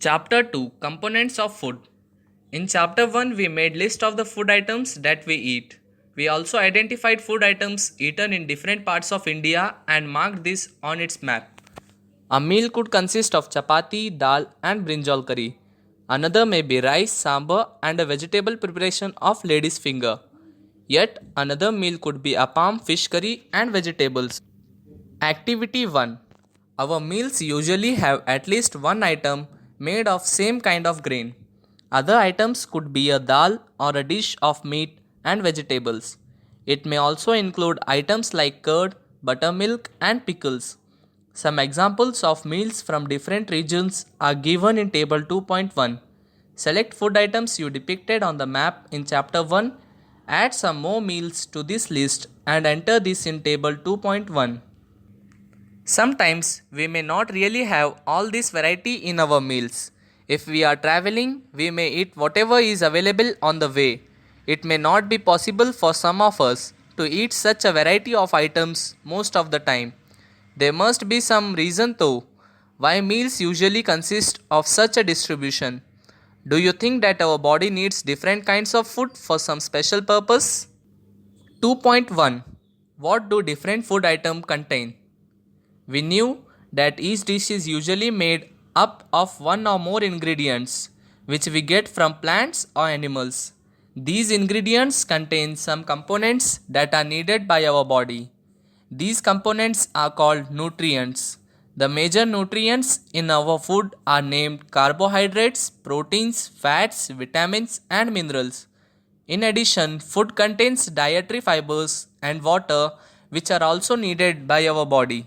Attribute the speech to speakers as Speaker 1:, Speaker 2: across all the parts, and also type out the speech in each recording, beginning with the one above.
Speaker 1: Chapter 2 Components of Food. In Chapter 1, we made list of the food items that we eat. We also identified food items eaten in different parts of India and marked this on its map. A meal could consist of chapati, dal, and brinjal curry. Another may be rice, sambar, and a vegetable preparation of lady's finger. Yet another meal could be appam, fish curry, and vegetables. Activity 1. Our meals usually have at least one item made of same kind of grain. Other items could be a dal or a dish of meat and vegetables. It may also include items like curd, buttermilk, and pickles. Some examples of meals from different regions are given in table 2.1. Select food items you depicted on the map in chapter 1, add some more meals to this list and enter this in table 2.1. Sometimes we may not really have all this variety in our meals. If we are traveling, we may eat whatever is available on the way. It may not be possible for some of us to eat such a variety of items most of the time. There must be some reason though why meals usually consist of such a distribution. Do you think that our body needs different kinds of food for some special purpose? 2.1. What do different food items contain? We knew that each dish is usually made up of one or more ingredients which we get from plants or animals. These ingredients contain some components that are needed by our body. These components are called nutrients. The major nutrients in our food are named carbohydrates, proteins, fats, vitamins, and minerals. In addition, food contains dietary fibers and water which are also needed by our body.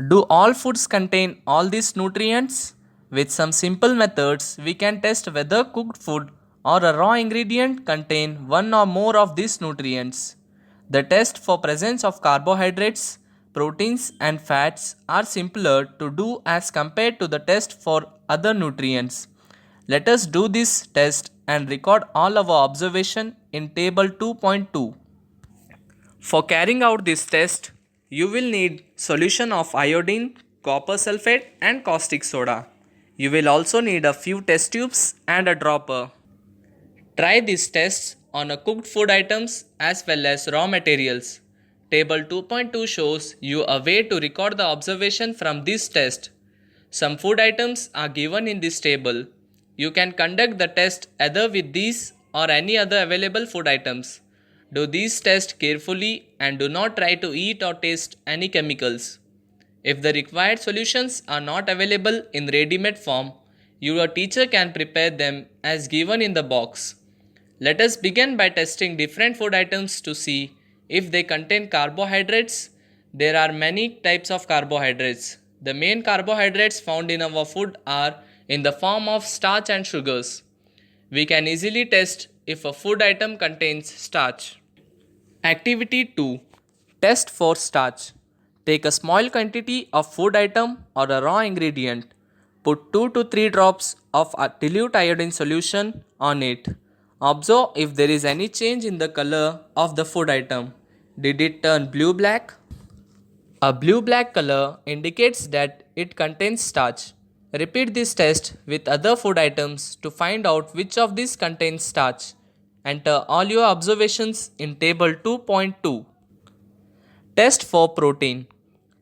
Speaker 1: Do all foods contain all these nutrients? With some simple methods, we can test whether cooked food or a raw ingredient contain one or more of these nutrients. The test for presence of carbohydrates, proteins and fats are simpler to do as compared to the test for other nutrients. Let us do this test and record all our observation in table 2.2. For carrying out this test, you will need solution of iodine, copper sulfate and caustic soda. You will also need a few test tubes and a dropper. Try these tests on a cooked food items as well as raw materials. Table 2.2 shows you a way to record the observation from this test. Some food items are given in this table. You can conduct the test either with these or any other available food items. Do these tests carefully and do not try to eat or taste any chemicals. If the required solutions are not available in ready-made form, your teacher can prepare them as given in the box. Let us begin by testing different food items to see if they contain carbohydrates. There are many types of carbohydrates. The main carbohydrates found in our food are in the form of starch and sugars. We can easily test if a food item contains starch. Activity 2. Test for starch. Take a small quantity of food item or a raw ingredient. Put 2 to 3 drops of a dilute iodine solution on it. Observe if there is any change in the color of the food item. Did it turn blue-black? A blue-black color indicates that it contains starch. Repeat this test with other food items to find out which of these contains starch. Enter all your observations in table 2.2. Test for protein.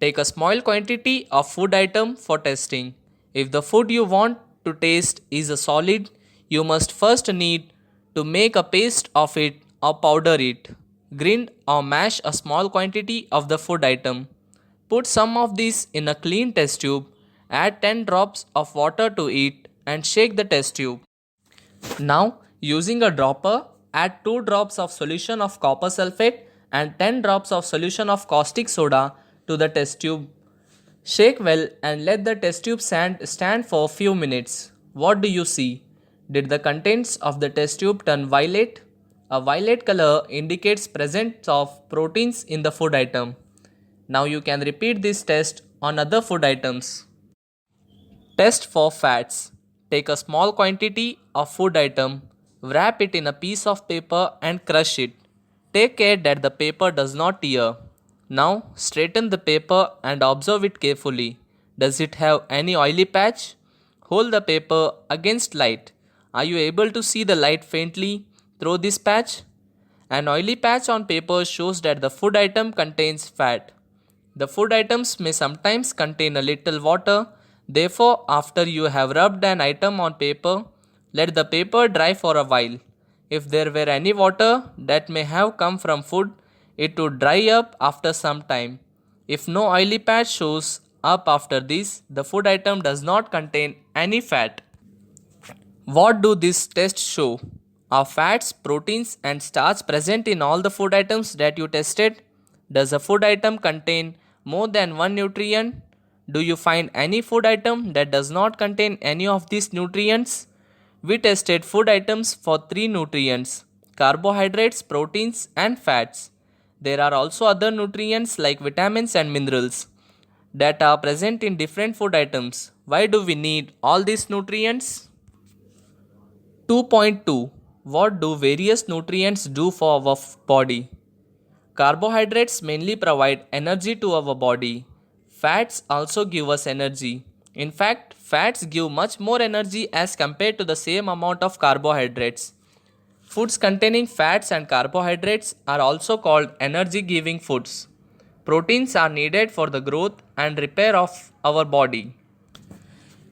Speaker 1: Take a small quantity of food item for testing. If the food you want to taste is a solid, you must first need to make a paste of it or powder it. Grind or mash a small quantity of the food item. Put some of this in a clean test tube. Add 10 drops of water to it and shake the test tube. Now, using a dropper, add 2 drops of solution of copper sulfate and 10 drops of solution of caustic soda to the test tube. Shake well and let the test tube stand for a few minutes. What do you see? Did the contents of the test tube turn violet? A violet color indicates presence of proteins in the food item. Now you can repeat this test on other food items. Test for fats. Take a small quantity of food item, wrap it in a piece of paper and crush it. Take care that the paper does not tear. Now straighten the paper and observe it carefully. Does it have any oily patch? Hold the paper against light. Are you able to see the light faintly through this patch? An oily patch on paper shows that the food item contains fat. The food items may sometimes contain a little water. Therefore, after you have rubbed an item on paper, let the paper dry for a while. If there were any water that may have come from food, it would dry up after some time. If no oily patch shows up after this, the food item does not contain any fat. What do these tests show? Are fats, proteins, and starch present in all the food items that you tested? Does a food item contain more than one nutrient? Do you find any food item that does not contain any of these nutrients? We tested food items for three nutrients: carbohydrates, proteins, and fats. There are also other nutrients like vitamins and minerals that are present in different food items. Why do we need all these nutrients? 2.2. What do various nutrients do for our body? Carbohydrates mainly provide energy to our body. Fats also give us energy. In fact, fats give much more energy as compared to the same amount of carbohydrates. Foods containing fats and carbohydrates are also called energy giving foods. Proteins are needed for the growth and repair of our body.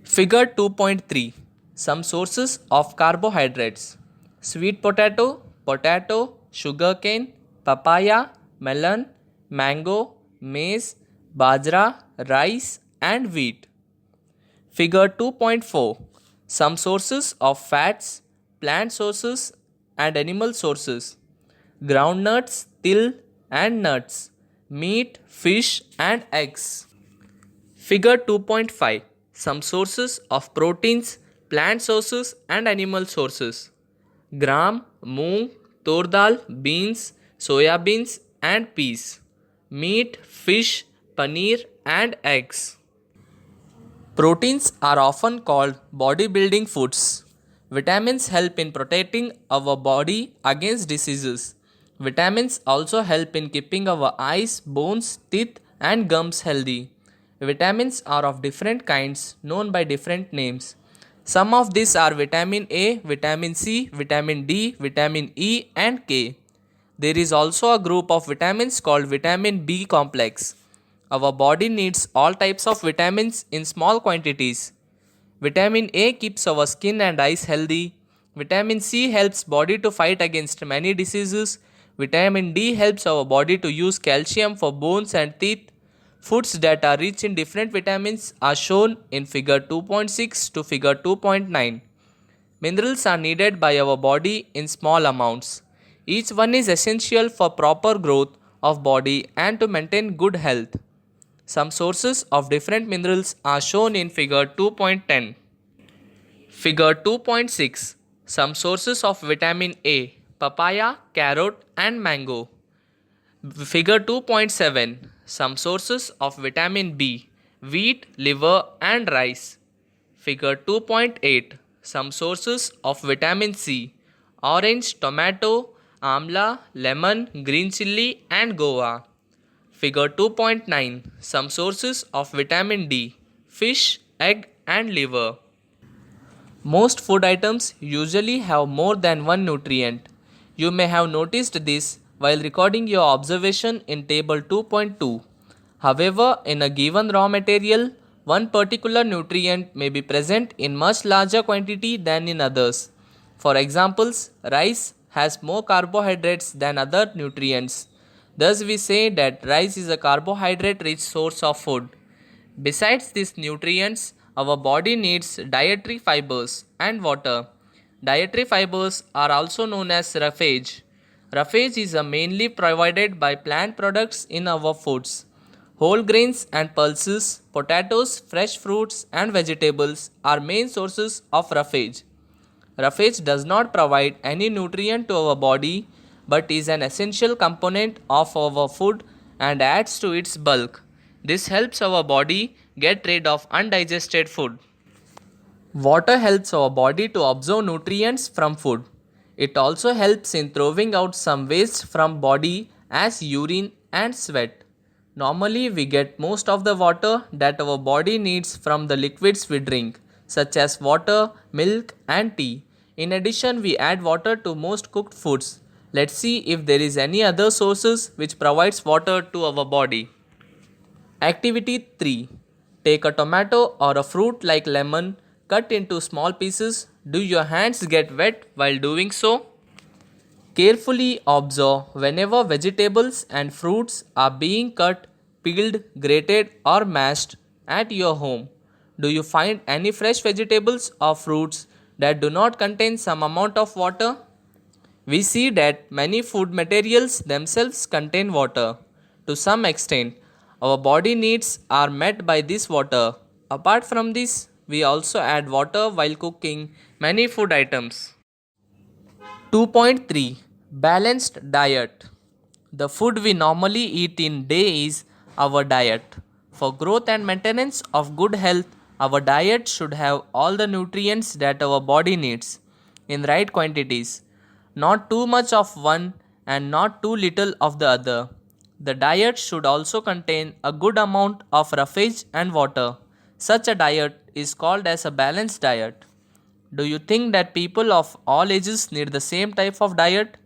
Speaker 1: Figure 2.3. Some sources of carbohydrates: sweet potato, sugarcane, papaya, melon, mango, maize, bajra, rice, and wheat. Figure 2.4. Some sources of fats, plant sources, and animal sources: groundnuts, till, and nuts, meat, fish, and eggs. Figure 2.5. Some sources of proteins, plant sources, and animal sources: gram, moong, tur dal, beans, soya beans, and peas, meat, fish, paneer, and eggs. Proteins are often called bodybuilding foods. Vitamins help in protecting our body against diseases. Vitamins also help in keeping our eyes, bones, teeth, and gums healthy. Vitamins are of different kinds known by different names. Some of these are vitamin A, vitamin C, vitamin D, vitamin E, and K. There is also a group of vitamins called vitamin B complex. Our body needs all types of vitamins in small quantities. Vitamin A keeps our skin and eyes healthy. Vitamin C helps body to fight against many diseases. Vitamin D helps our body to use calcium for bones and teeth. Foods that are rich in different vitamins are shown in figure 2.6 to figure 2.9. Minerals are needed by our body in small amounts. Each one is essential for proper growth of body and to maintain good health. Some sources of different minerals are shown in figure 2.10. Figure 2.6. Some sources of vitamin A: papaya, carrot, and mango. Figure 2.7. Some sources of vitamin B: wheat, liver, and rice. Figure 2.8. Some sources of vitamin C: orange, tomato, amla, lemon, green chilli, and guava. Figure 2.9. Some sources of vitamin D: fish, egg, and liver. Most food items usually have more than one nutrient. You may have noticed this while recording your observation in table 2.2. However, in a given raw material, one particular nutrient may be present in much larger quantity than in others. For examples, rice has more carbohydrates than other nutrients. Thus, we say that rice is a carbohydrate rich source of food. Besides these nutrients, our body needs dietary fibers and water. Dietary fibers are also known as roughage. Roughage is mainly provided by plant products in our foods. Whole grains and pulses, potatoes, fresh fruits, and vegetables are main sources of roughage. Roughage does not provide any nutrient to our body but is an essential component of our food and adds to its bulk. This helps our body get rid of undigested food. Water helps our body to absorb nutrients from food. It also helps in throwing out some waste from body as urine and sweat. Normally we get most of the water that our body needs from the liquids we drink. such as water, milk, and tea. In addition, we add water to most cooked foods. Let's see if there is any other sources which provides water to our body. Activity 3. Take a tomato or a fruit like lemon, cut into small pieces. Do your hands get wet while doing so? Carefully observe whenever vegetables and fruits are being cut, peeled, grated, or mashed at your home. Do you find any fresh vegetables or fruits that do not contain some amount of water? We see that many food materials themselves contain water. To some extent, our body needs are met by this water. Apart from this, we also add water while cooking many food items. 2.3 Balanced diet. The food we normally eat in day is our diet. For growth and maintenance of good health, our diet should have all the nutrients that our body needs in right quantities. Not too much of one and not too little of the other. The diet should also contain a good amount of roughage and water. Such a diet is called as a balanced diet. Do you think that people of all ages need the same type of diet?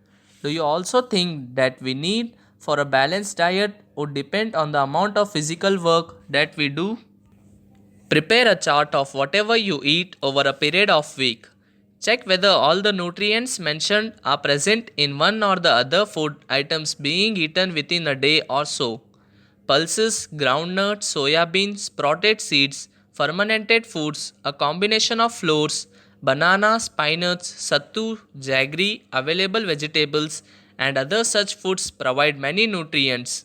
Speaker 1: Do you also think that we need for a balanced diet would depend on the amount of physical work that we do? Prepare a chart of whatever you eat over a period of week. Check whether all the nutrients mentioned are present in one or the other food items being eaten within a day or so. Pulses, groundnuts, soya beans, sprouted seeds, fermented foods, a combination of flours, bananas, pine nuts, sattu, jaggery, available vegetables, and other such foods provide many nutrients.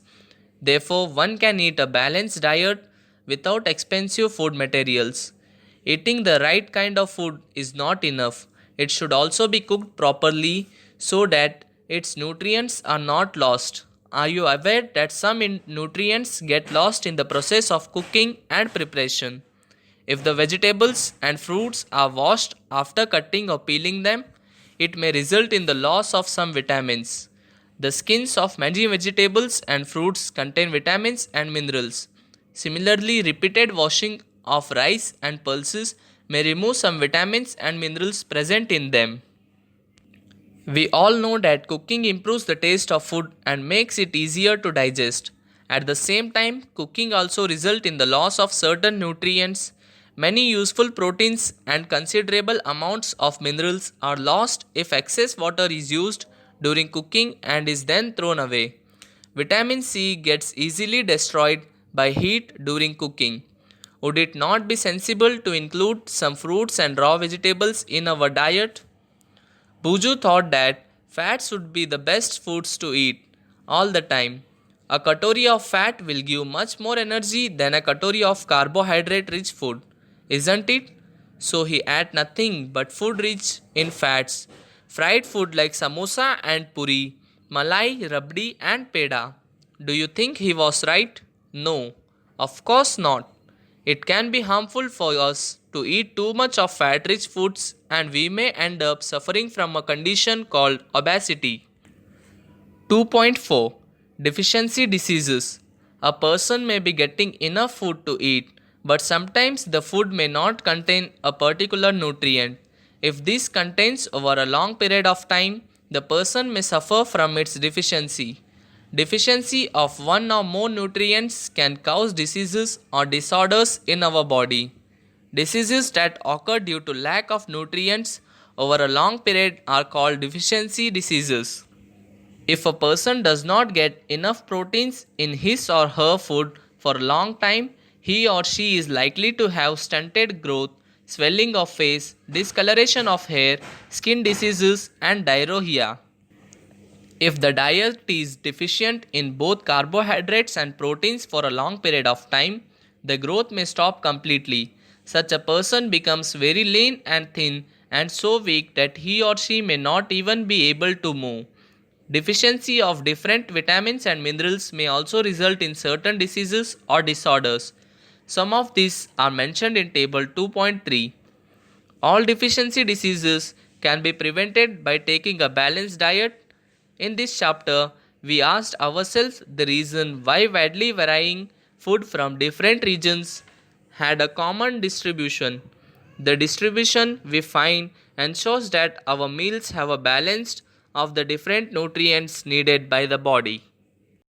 Speaker 1: Therefore, one can eat a balanced diet without expensive food materials. Eating the right kind of food is not enough. It should also be cooked properly so that its nutrients are not lost. Are you aware that some nutrients get lost in the process of cooking and preparation? If the vegetables and fruits are washed after cutting or peeling them, it may result in the loss of some vitamins. The skins of many vegetables and fruits contain vitamins and minerals. Similarly, repeated washing of rice and pulses may remove some vitamins and minerals present in them. We all know that cooking improves the taste of food and makes it easier to digest. At the same time, cooking also results in the loss of certain nutrients. Many useful proteins and considerable amounts of minerals are lost if excess water is used during cooking and is then thrown away. Vitamin C gets easily destroyed by heat during cooking. Would it not be sensible to include some fruits and raw vegetables in our diet? Buju thought that fats would be the best foods to eat all the time. A katori of fat will give much more energy than a katori of carbohydrate rich food, isn't it? So he ate nothing but food rich in fats. Fried food like samosa and puri, malai, rabdi and peda. Do you think he was right? No, of course not. It can be harmful for us to eat too much of fat rich foods and we may end up suffering from a condition called obesity. 2.4 Deficiency diseases. A person may be getting enough food to eat, but sometimes the food may not contain a particular nutrient. If this contains over a long period of time, the person may suffer from its deficiency. Deficiency of one or more nutrients can cause diseases or disorders in our body. Diseases that occur due to lack of nutrients over a long period are called deficiency diseases. If a person does not get enough proteins in his or her food for a long time, he or she is likely to have stunted growth, swelling of face, discoloration of hair, skin diseases, and diarrhea. If the diet is deficient in both carbohydrates and proteins for a long period of time, the growth may stop completely. Such a person becomes very lean and thin and so weak that he or she may not even be able to move. Deficiency of different vitamins and minerals may also result in certain diseases or disorders. Some of these are mentioned in table 2.3. All deficiency diseases can be prevented by taking a balanced diet. In this chapter, we asked ourselves the reason why widely varying food from different regions had a common distribution. The distribution we find ensures that our meals have a balance of the different nutrients needed by the body.